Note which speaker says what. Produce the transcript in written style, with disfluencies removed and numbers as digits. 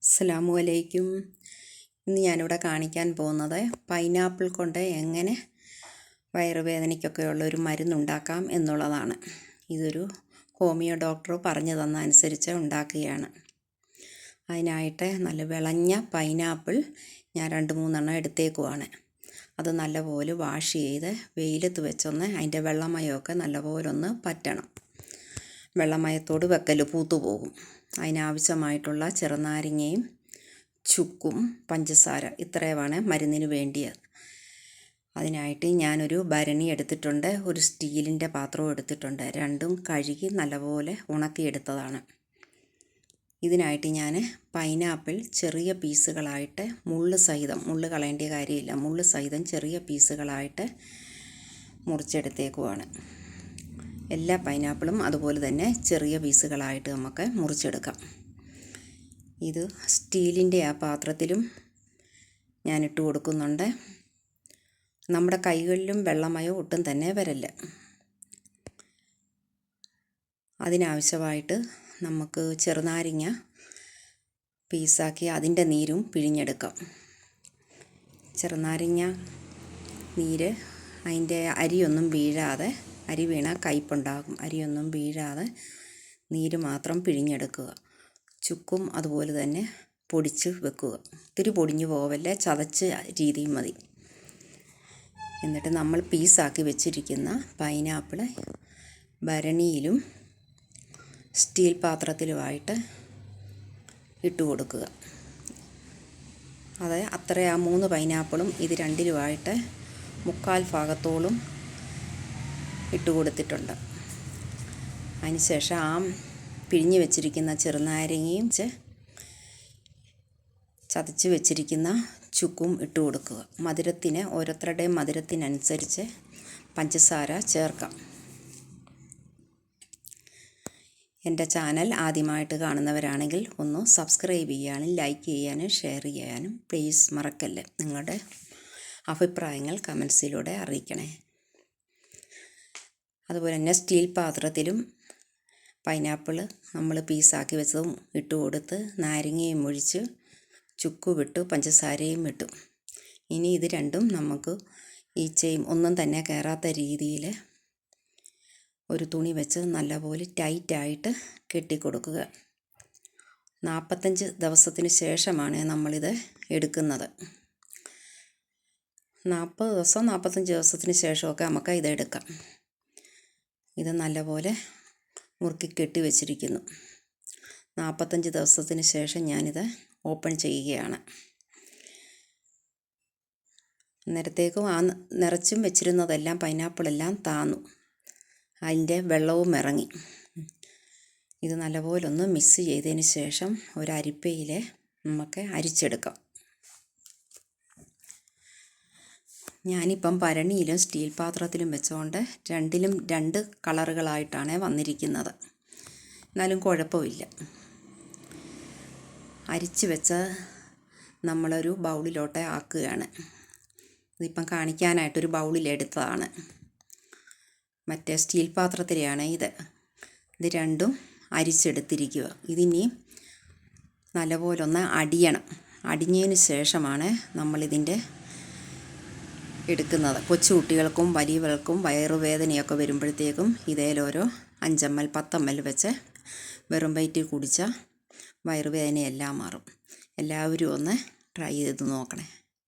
Speaker 1: അസ്സലാമു അലൈക്കും. ഇന്ന് ഞാനിവിടെ കാണിക്കാൻ പോകുന്നത് പൈനാപ്പിൾ കൊണ്ട് എങ്ങനെ വയറുവേദനയ്ക്കൊക്കെയുള്ള ഒരു മരുന്നുണ്ടാക്കാം എന്നുള്ളതാണ്. ഇതൊരു ഹോമിയോ ഡോക്ടർ പറഞ്ഞു തന്ന അനുസരിച്ച് ഉണ്ടാക്കുകയാണ്. അതിനായിട്ട് നല്ല വിളഞ്ഞ പൈനാപ്പിൾ ഞാൻ 2-3 എടുത്തേക്കുവാണ്. അത് നല്ലപോലെ വാഷ് ചെയ്ത് വെയിലത്ത് വെച്ചൊന്ന് അതിൻ്റെ വെള്ളമയമൊക്കെ നല്ലപോലെ ഒന്ന് പറ്റണം. വെള്ളമയത്തോട് വെക്കൽ പൂത്തുപോകും. അതിനാവശ്യമായിട്ടുള്ള ചെറുനാരങ്ങയും ചുക്കും പഞ്ചസാര ഇത്രയുമാണ് മരുന്നിന് വേണ്ടിയത്. അതിനായിട്ട് ഞാനൊരു ഭരണി എടുത്തിട്ടുണ്ട്, ഒരു സ്റ്റീലിൻ്റെ പാത്രവും എടുത്തിട്ടുണ്ട്. രണ്ടും കഴുകി നല്ലപോലെ ഉണക്കിയെടുത്തതാണ്. ഇതിനായിട്ട് ഞാൻ പൈനാപ്പിൾ ചെറിയ പീസുകളായിട്ട് മുള്ള് കളയേണ്ട കാര്യമില്ല, മുള്ള് സഹിതം ചെറിയ പീസുകളായിട്ട് മുറിച്ചെടുത്തേക്കുവാണ്. എല്ലാ പൈനാപ്പിളും അതുപോലെ തന്നെ ചെറിയ പീസുകളായിട്ട് നമുക്ക് മുറിച്ചെടുക്കാം. ഇത് സ്റ്റീലിൻ്റെ ആ പാത്രത്തിലും ഞാനിട്ട് കൊടുക്കുന്നുണ്ട്. നമ്മുടെ കൈകളിലും വെള്ളമയോ ഒട്ടും തന്നെ വരില്ല. അതിനാവശ്യമായിട്ട് നമുക്ക് ചെറുനാരങ്ങ പീസാക്കി അതിൻ്റെ നീരും പിഴിഞ്ഞെടുക്കാം. ചെറുനാരങ്ങ നീര് അതിൻ്റെ അരിയൊന്നും വീഴാതെ, അരി വീണാൽ കയ്പുണ്ടാകും, അരിയൊന്നും വീഴാതെ നീര് മാത്രം പിഴിഞ്ഞെടുക്കുക. ചുക്കും അതുപോലെ തന്നെ പൊടിച്ച് വെക്കുക. ഒത്തിരി പൊടിഞ്ഞു പോവല്ലേ, ചതച്ച രീതിയും മതി. എന്നിട്ട് നമ്മൾ പീസാക്കി വെച്ചിരിക്കുന്ന പൈനാപ്പിൾ ഭരണിയിലും സ്റ്റീൽ പാത്രത്തിലുമായിട്ട് ഇട്ട് കൊടുക്കുക. അത് ആ 3 പൈനാപ്പിളും ഇത് രണ്ടിലുമായിട്ട് 1/4 ഭാഗത്തോളം ഇട്ട് കൊടുത്തിട്ടുണ്ട്. അതിനുശേഷം ആ പിഴിഞ്ഞ് വെച്ചിരിക്കുന്ന ചെറുനാരങ്ങയും ചതച്ച് വെച്ചിരിക്കുന്ന ചുക്കും ഇട്ട് കൊടുക്കുക. മധുരത്തിന് ഓരോരുത്തരുടെയും മധുരത്തിനനുസരിച്ച് പഞ്ചസാര ചേർക്കാം. എൻ്റെ ചാനൽ ആദ്യമായിട്ട് കാണുന്നവരാണെങ്കിൽ ഒന്ന് സബ്സ്ക്രൈബ് ചെയ്യാനും ലൈക്ക് ചെയ്യാനും ഷെയർ ചെയ്യാനും പ്ലീസ് മറക്കല്ലേ. നിങ്ങളുടെ അഭിപ്രായങ്ങൾ കമൻസിലൂടെ അറിയിക്കണേ. അതുപോലെ തന്നെ സ്റ്റീൽ പാത്രത്തിലും പൈനാപ്പിൾ നമ്മൾ പീസാക്കി വെച്ചതും ഇട്ട് കൊടുത്ത് നാരങ്ങയും ഒഴിച്ച് ചുക്കും ഇട്ടു പഞ്ചസാരയും ഇട്ടു. ഇനി ഇത് രണ്ടും നമുക്ക് ഈച്ചയും ഒന്നും തന്നെ കയറാത്ത രീതിയിൽ ഒരു തുണി വെച്ച് നല്ലപോലെ ടൈറ്റായിട്ട് കെട്ടിക്കൊടുക്കുക. 45 ദിവസത്തിന് ശേഷമാണ് നമ്മളിത് എടുക്കുന്നത്. 40 ദിവസം 45 ദിവസത്തിന് ശേഷമൊക്കെ നമുക്ക് ഇത് എടുക്കാം. ഇത് നല്ലപോലെ മുറുക്കി കെട്ടി വെച്ചിരിക്കുന്നു. 45 ദിവസത്തിന് ശേഷം ഞാനിത് ഓപ്പൺ ചെയ്യുകയാണ്. നേരത്തേക്കും ആ നിറച്ചും വെച്ചിരുന്നതെല്ലാം പൈനാപ്പിളെല്ലാം താന്നു, അതിൻ്റെ വെള്ളവും ഇറങ്ങി. ഇത് നല്ലപോലെ ഒന്ന് മിക്സ് ചെയ്തതിന് ശേഷം ഒരു അരിപ്പയിൽ നമുക്ക് അരിച്ചെടുക്കാം. ഞാനിപ്പം ഭരണിയിലും സ്റ്റീൽ പാത്രത്തിലും വെച്ചുകൊണ്ട് രണ്ടിലും 2 കളറുകളായിട്ടാണ് വന്നിരിക്കുന്നത്. എന്നാലും കുഴപ്പമില്ല. അരിച്ച് വെച്ച് നമ്മളൊരു ബൗളിലോട്ട് ആക്കുകയാണ്. ഇതിപ്പം കാണിക്കാനായിട്ടൊരു ബൗളിലെടുത്തതാണ്. മറ്റേ സ്റ്റീൽ പാത്രത്തിലെയാണ് ഇത് രണ്ടും അരിച്ചെടുത്തിരിക്കുക. ഇതിനി നല്ലപോലെ ഒന്ന് അടിയണം. അടിഞ്ഞതിന് ശേഷമാണ് നമ്മളിതിൻ്റെ എടുക്കുന്നത്. കൊച്ചു കുട്ടികൾക്കും വലിയവർക്കും വയറുവേദനയൊക്കെ വരുമ്പോഴത്തേക്കും ഇതേലോരോ 5 ml 10 ml വെച്ച് വെറും വയറ്റിൽ കുടിച്ചാൽ വയറുവേദനയെല്ലാം മാറും. എല്ലാവരും ഒന്ന് ട്രൈ ചെയ്ത് നോക്കണേ.